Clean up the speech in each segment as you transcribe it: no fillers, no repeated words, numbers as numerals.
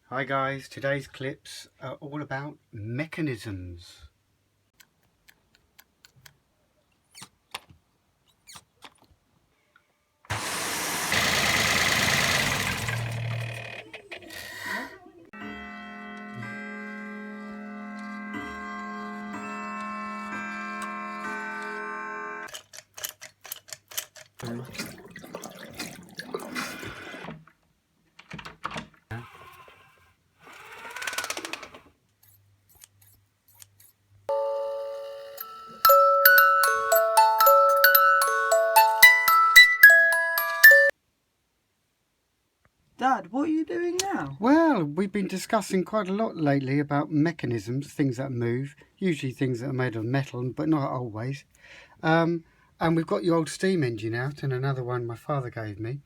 Hi guys, today's clips are all about mechanisms. Dad, what are you doing now? Well, we've been discussing quite a lot lately about mechanisms, things that move, usually things that are made of metal, but not always. And we've got your old steam engine out and another one my father gave me.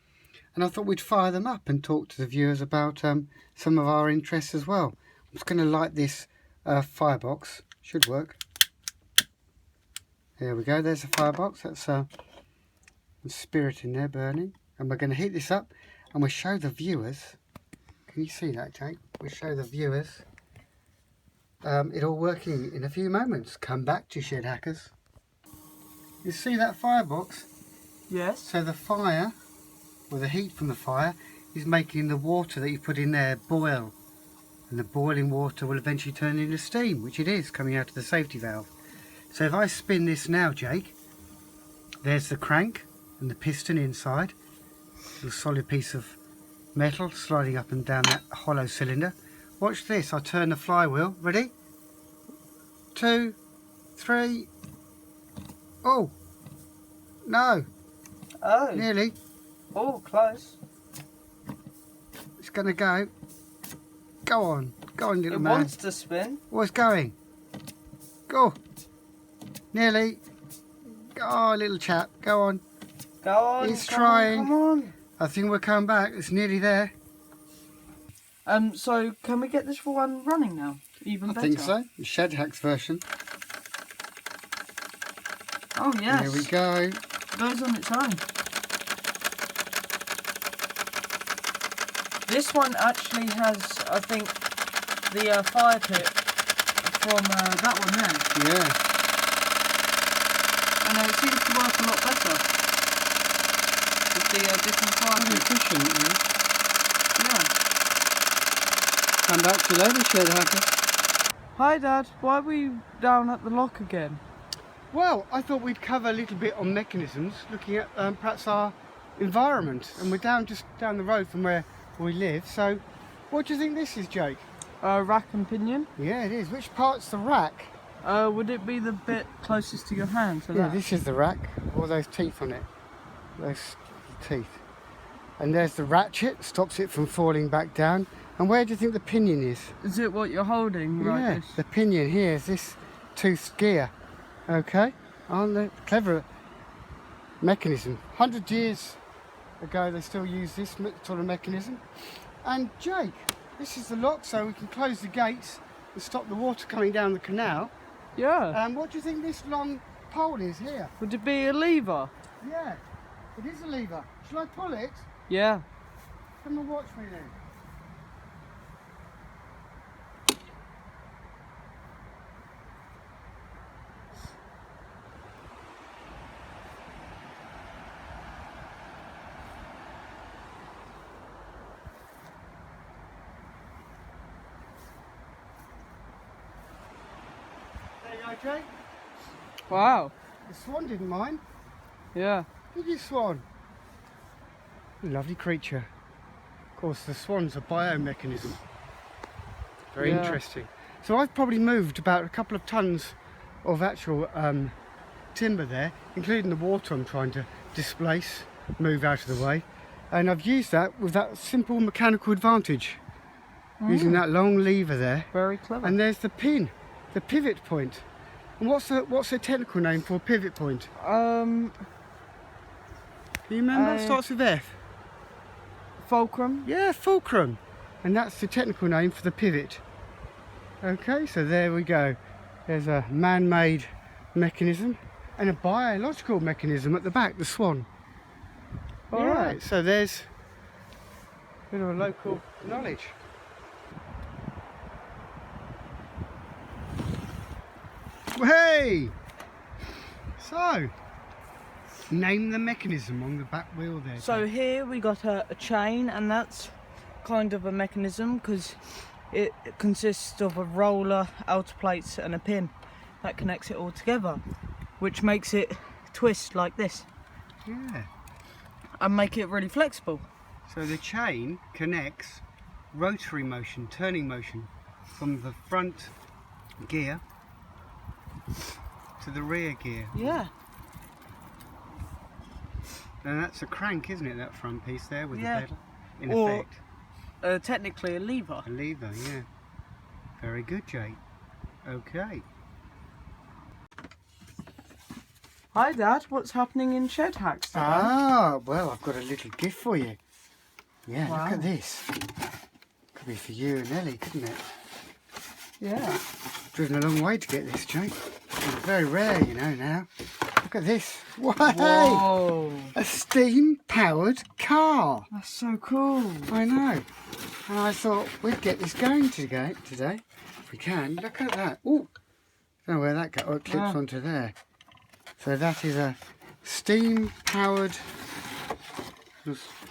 And I thought we'd fire them up and talk to the viewers about some of our interests as well. I'm just going to light this firebox. Should work. There we go, there's the firebox. That's the spirit in there burning. And we're going to heat this up and we'll show the viewers. Can you see that, Jake? We'll show the viewers it all working in a few moments. Come back to Shed Hackers. You see that firebox? Yes. So the fire, or the heat from the fire, is making the water that you put in there boil. And the boiling water will eventually turn into steam, which it is, coming out of the safety valve. So if I spin this now, Jake, there's the crank and the piston inside. A solid piece of metal sliding up and down that hollow cylinder. Watch this, I'll turn the flywheel. Ready? 2, 3. Oh! No! Oh. Nearly. Oh, close. It's going to go. Go on, little man. It wants to spin. Oh, it's going. Go. Nearly. Oh, little chap, go on. Go on. He's trying. Come on. I think we'll come back. It's nearly there. So can we get this one running now? Even better. I think so. The Shedhacks version. Oh yes. Here we go. It goes on its own. This one actually has, I think, the fire pit from that one there. Yeah. And it seems to work a lot better. With the different fire Pretty pits. efficient, Yeah. Come back to you later, Shedhacker. Hi Dad, why are we down at the lock again? Well, I thought we'd cover a little bit on mechanisms, looking at perhaps our environment. And we're just down the road from where we live. So, what do you think this is, Jake? Rack and pinion. Yeah, it is. Which part's the rack? Would it be the bit closest to your hand? Yeah, this is the rack. All those teeth on it. Those teeth. And there's the ratchet, stops it from falling back down. And where do you think the pinion is? Is it what you're holding? Right. Yeah, the pinion here is this toothed gear. Okay, aren't they clever mechanism? 100 years ago they still use this sort of mechanism. And Jake, this is the lock, so we can close the gates and stop the water coming down the canal. Yeah. What do you think this long pole is here? Would it be a lever? Yeah, it is a lever. Shall I pull it? Yeah. Come and watch me then. There you go, Jake. Wow. The swan didn't mind. Yeah. Did you, swan? Lovely creature. Of course, the swan's a biomechanism. Very interesting. So I've probably moved about a couple of tons of actual timber there, including the water I'm trying to displace, move out of the way. And I've used that with that simple mechanical advantage, using that long lever there. Very clever. And there's the pin, the pivot point. And what's the technical name for a pivot point? Can you remember? It starts with F. Fulcrum. Yeah, fulcrum. And that's the technical name for the pivot. Okay, so there we go. There's a man-made mechanism and a biological mechanism at the back, the swan. All right, so there's a bit of a local knowledge. Hey! So, name the mechanism on the back wheel there. So here we got a chain, and that's kind of a mechanism because it consists of a roller, outer plates and a pin that connects it all together, which makes it twist like this. Yeah. And make it really flexible. So the chain connects rotary motion, turning motion, from the front gear to the rear gear. Yeah. And that's a crank, isn't it, that front piece there with the pedal, in or, effect? Technically a lever. A lever, yeah. Very good, Jake. Okay. Hi Dad, what's happening in Shedhacks today? Ah, well, I've got a little gift for you. Yeah, Wow. Look at this. Could be for you and Ellie, couldn't it? Yeah. Driven a long way to get this, Jake. It's very rare, you know, now. Look at this. Whoa! Whoa. A steam-powered car. That's so cool. I know. And I thought we'd get this going today, if we can. Look at that. Oh, don't know where that goes. Oh, it clips onto there. So that is a steam-powered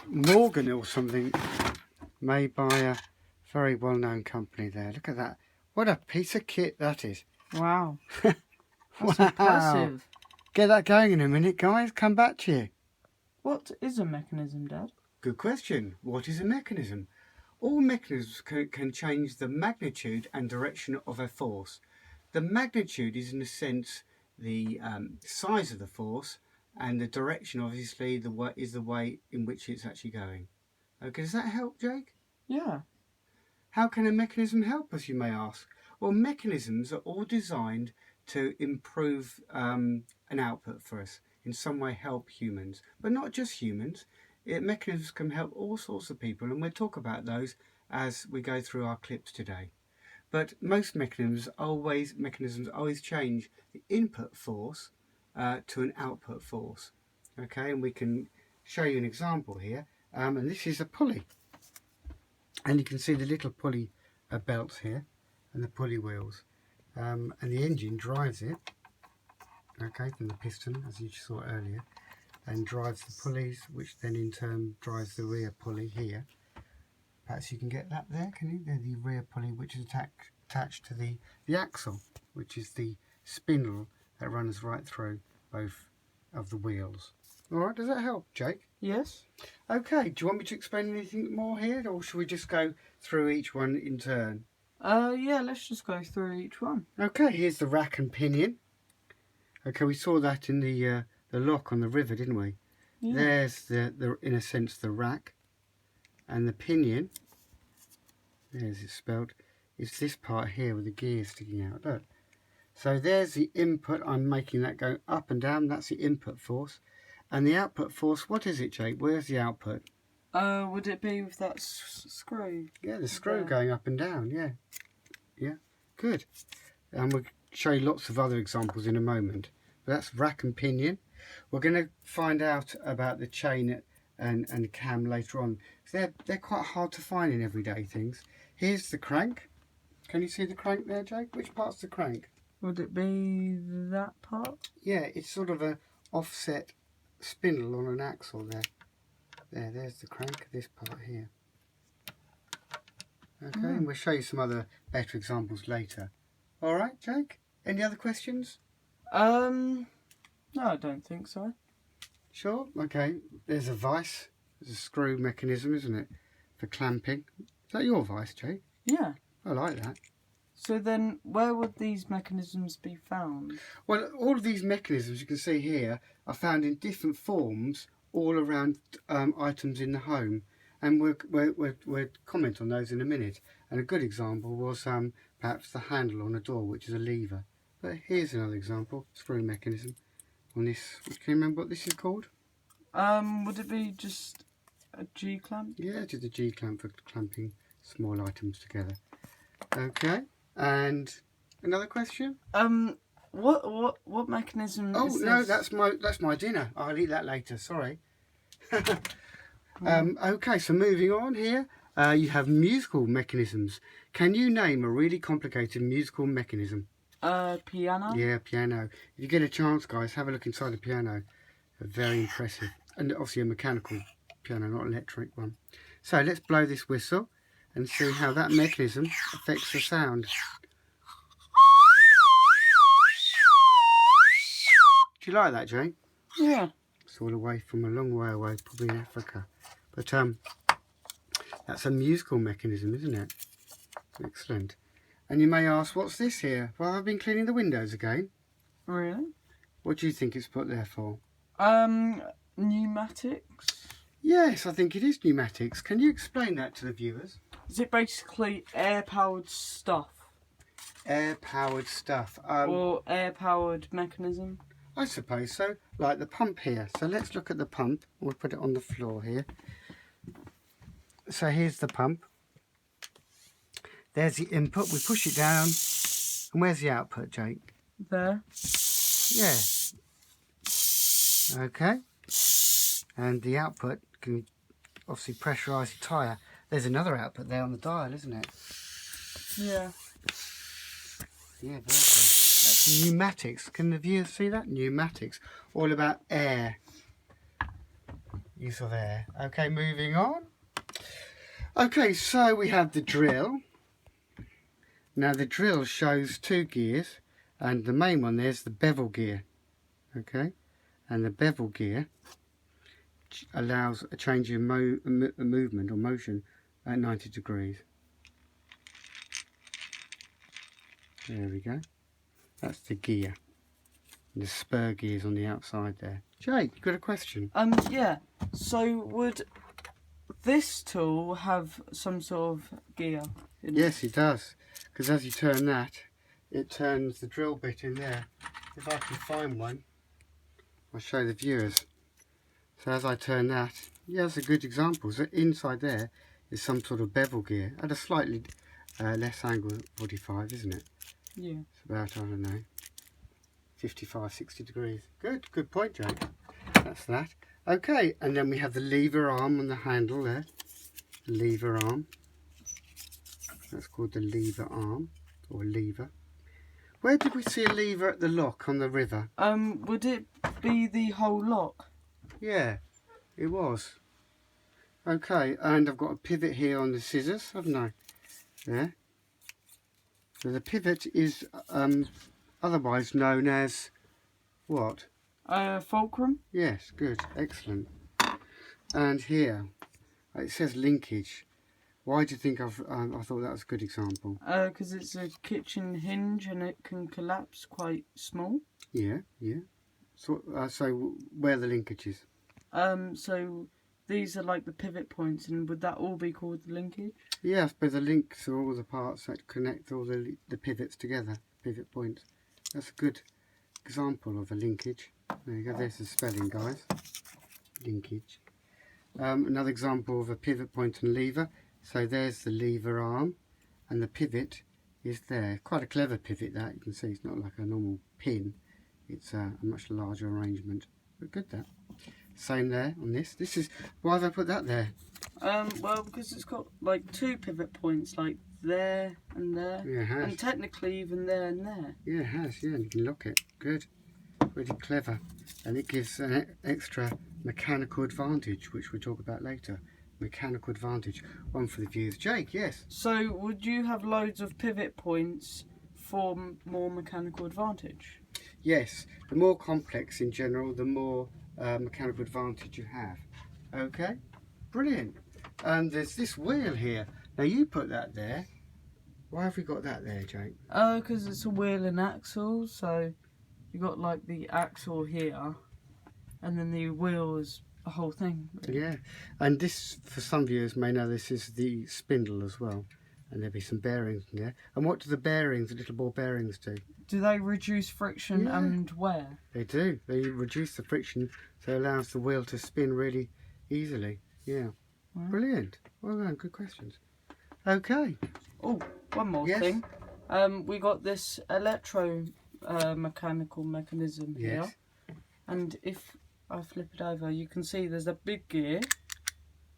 Morgan or something, made by a very well-known company there. Look at that. What a piece of kit that is. Wow. Wow. That's impressive. Get that going in a minute, guys. Come back to you. What is a mechanism, Dad? Good question. What is a mechanism? All mechanisms can change the magnitude and direction of a force. The magnitude is, in a sense, the size of the force, and the direction, obviously, is the way in which it's actually going. Okay, does that help, Jake? Yeah. How can a mechanism help us, you may ask? Well, mechanisms are all designed to improve an output for us, in some way help humans, but not just humans. Mechanisms can help all sorts of people, and we'll talk about those as we go through our clips today. But most mechanisms always change the input force to an output force. Okay, and we can show you an example here. And this is a pulley, and you can see the little pulley belts here and the pulley wheels, and the engine drives it. Okay, from the piston, as you saw earlier, and drives the pulleys, which then in turn drives the rear pulley here. Perhaps you can get that there, can you? They're the rear pulley, which is attached to the axle, which is the spindle that runs right through both of the wheels. Alright, does that help, Jake? Yes. Okay, do you want me to explain anything more here, or should we just go through each one in turn? Yeah, let's just go through each one. Okay, here's the rack and pinion. Okay, we saw that in the lock on the river, didn't we? Yeah. There's the in a sense the rack, and the pinion, there's it spelled, is this part here with the gear sticking out. Look. So there's the input. I'm making that go up and down. That's the input force. And the output force, what is it, Jake? Where's the output? Would it be with that screw? Yeah, the screw going up and down, yeah. Yeah, good. And we'll show you lots of other examples in a moment. But that's rack and pinion. We're going to find out about the chain and cam later on. They're quite hard to find in everyday things. Here's the crank. Can you see the crank there, Jake? Which part's the crank? Would it be that part? Yeah, it's sort of a offset spindle on an axle there. There's the crank, this part here. Okay, and we'll show you some other better examples later. Alright, Jake? Any other questions? No, I don't think so. Sure, okay. There's a vice. There's a screw mechanism, isn't it? For clamping. Is that your vice, Jake? Yeah. I like that. So then, where would these mechanisms be found? Well, all of these mechanisms you can see here are found in different forms all around items in the home, and we'll comment on those in a minute. And a good example was perhaps the handle on a door, which is a lever. But here's another example, screw mechanism on this. Can you remember what this is called? Would it be just a G-clamp? Yeah, just a G-clamp for clamping small items together. Okay, and another question? What mechanism is this? No, that's my dinner. I'll eat that later, sorry. Okay, so moving on here, you have musical mechanisms. Can you name a really complicated musical mechanism? Piano. Yeah, piano. If you get a chance, guys, have a look inside the piano. Very impressive. And obviously a mechanical piano, not an electric one. So let's blow this whistle and see how that mechanism affects the sound. Do you like that, Jane? Yeah. It's all away from a long way away, probably in Africa. But that's a musical mechanism, isn't it? Excellent. And you may ask, what's this here? Well, I've been cleaning the windows again. Really? What do you think it's put there for? Pneumatics. Yes, I think it is pneumatics. Can you explain that to the viewers? Is it basically air-powered stuff? Air-powered stuff. Or air-powered mechanism? I suppose so. Like the pump here. So let's look at the pump. We'll put it on the floor here. So here's the pump. There's the input. We push it down. And where's the output, Jake? There. Yeah. Okay. And the output can obviously pressurise the tyre. There's another output there on the dial, isn't it? Yeah. Yeah, very good. That's pneumatics. Can the viewers see that? Pneumatics. All about air. Use of air. Okay, moving on. Okay, so we have the drill. Now the drill shows 2 gears, and the main one there's the bevel gear. Okay, and the bevel gear allows a change in movement or motion at 90 degrees. There we go. That's the gear. And the spur gears on the outside there. Jake, you got a question? Yeah. So would this tool have some sort of gear in it? Yes, it does. Because as you turn that, it turns the drill bit in there. If I can find one, I'll show the viewers. So as I turn that, yeah, that's a good example. So inside there is some sort of bevel gear at a slightly less angle, 45, isn't it? Yeah. It's about, I don't know, 55, 60 degrees. Good point, Jake. That's that. Okay, and then we have the lever arm on the handle there. The lever arm. That's called the lever arm, or lever. Where did we see a lever at the lock on the river? Would it be the whole lock? Yeah, it was. Okay, and I've got a pivot here on the scissors, haven't I? There. So the pivot is otherwise known as what? Fulcrum? Yes, good, excellent. And here, it says linkage. Why do you think I thought that was a good example? Because it's a kitchen hinge and it can collapse quite small. Yeah, yeah. So where are the linkages? So these are like the pivot points, and would that all be called the linkage? Yes, but the links are all the parts that connect all the pivots together, pivot points. That's a good example of a linkage. There you go, there's the spelling, guys. Linkage. Another example of a pivot point and lever. So there's the lever arm, and the pivot is there. Quite a clever pivot that, you can see it's not like a normal pin. It's a much larger arrangement. But good that. Same there on this. This is, why have I put that there? Well, because it's got like 2 pivot points, like there and there. Yeah, it has. And technically even there and there. Yeah, it has, yeah, and you can lock it. Good. Really clever. And it gives an extra mechanical advantage, which we'll talk about later. Mechanical advantage. One for the viewers. Jake, yes? So would you have loads of pivot points for more mechanical advantage? Yes. The more complex in general, the more mechanical advantage you have. Okay, brilliant. And there's this wheel here. Now you put that there. Why have we got that there, Jake? Because it's a wheel and axle, so you got like the axle here, and then the wheel is the whole thing. Really. Yeah, and this, for some viewers may know, this is the spindle as well, and there'll be some bearings in there. And what do the bearings, the little ball bearings, do? Do they reduce friction and wear? They do. They reduce the friction, so it allows the wheel to spin really easily. Yeah. Wow. Brilliant. Well done. Good questions. Okay. Oh, one more thing. We got this mechanical mechanism here. Yes. And if I flip it over, you can see there's a big gear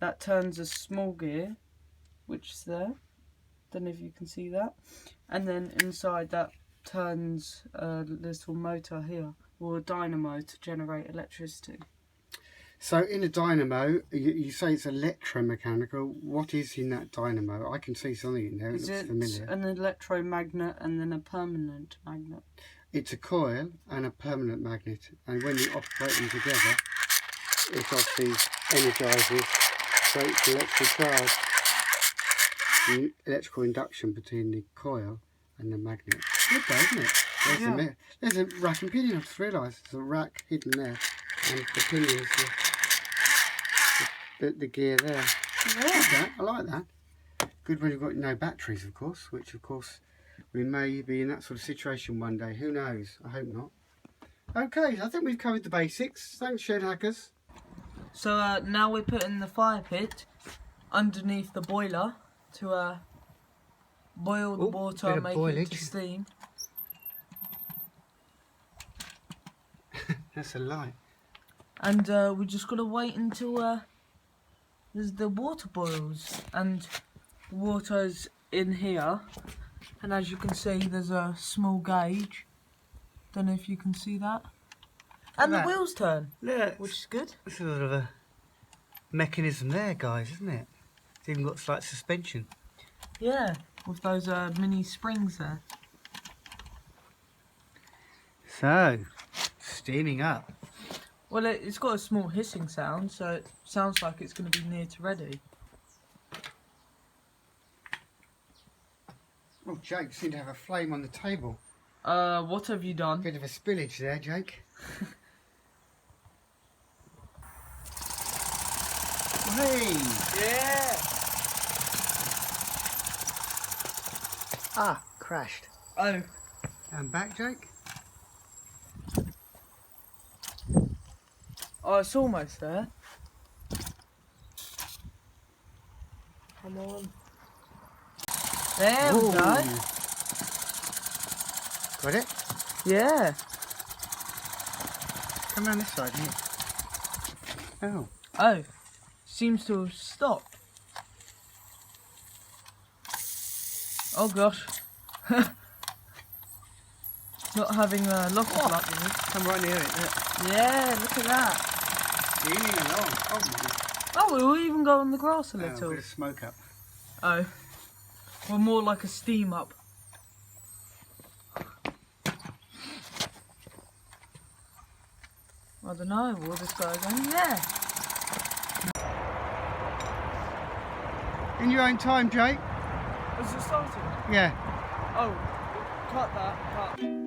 that turns a small gear, which is there. Don't know if you can see that. And then inside that turns a little motor here, or a dynamo, to generate electricity. So in a dynamo, you say it's electromechanical. What is in that dynamo? I can see something in there. It looks familiar. An electromagnet and then a permanent magnet? It's a coil and a permanent magnet, and when you operate them together, it obviously energises, creates electrical charge, the electrical induction between the coil and the magnet. Good though, isn't it? There's a rack and pinion. I've just realised there's a rack hidden there, and the pinions, the gear there. I like that. Good when you've got no batteries, of course, which of course we may be in that sort of situation one day. Who knows? I hope not. Okay, I think we've covered the basics. Thanks, Shedhackers. So now we're putting the fire pit underneath the boiler to boil the water and make it to steam. That's a light. And we just got to wait until the water boils, and the water's in here, and as you can see there's a small gauge. Don't know if you can see that. And the wheels turn, which is good. It's sort of a mechanism there, guys, isn't it? It's even got slight suspension. Yeah, with those mini springs there. So, steaming up. Well, it's got a small hissing sound, so it sounds like it's going to be near to ready. Oh, Jake seemed to have a flame on the table. What have you done? Bit of a spillage there, Jake. Hey! Yeah! Ah, crashed. Oh. And back, Jake? Oh, it's almost there. Come on. There we go. Got it? Yeah. Come around this side here. Oh. Oh. Seems to have stopped. Oh gosh. Not having a lot of luck with it. Come right near it. Yeah, look at that. Steaming along. Oh, my. Oh, we'll even go on the grass a Oh, a little. bit of smoke up. Oh. Well, more like a steam up. I don't know, will this go again? Yeah. In your own time, Jake. Has it started? Yeah. Oh, cut that, cut.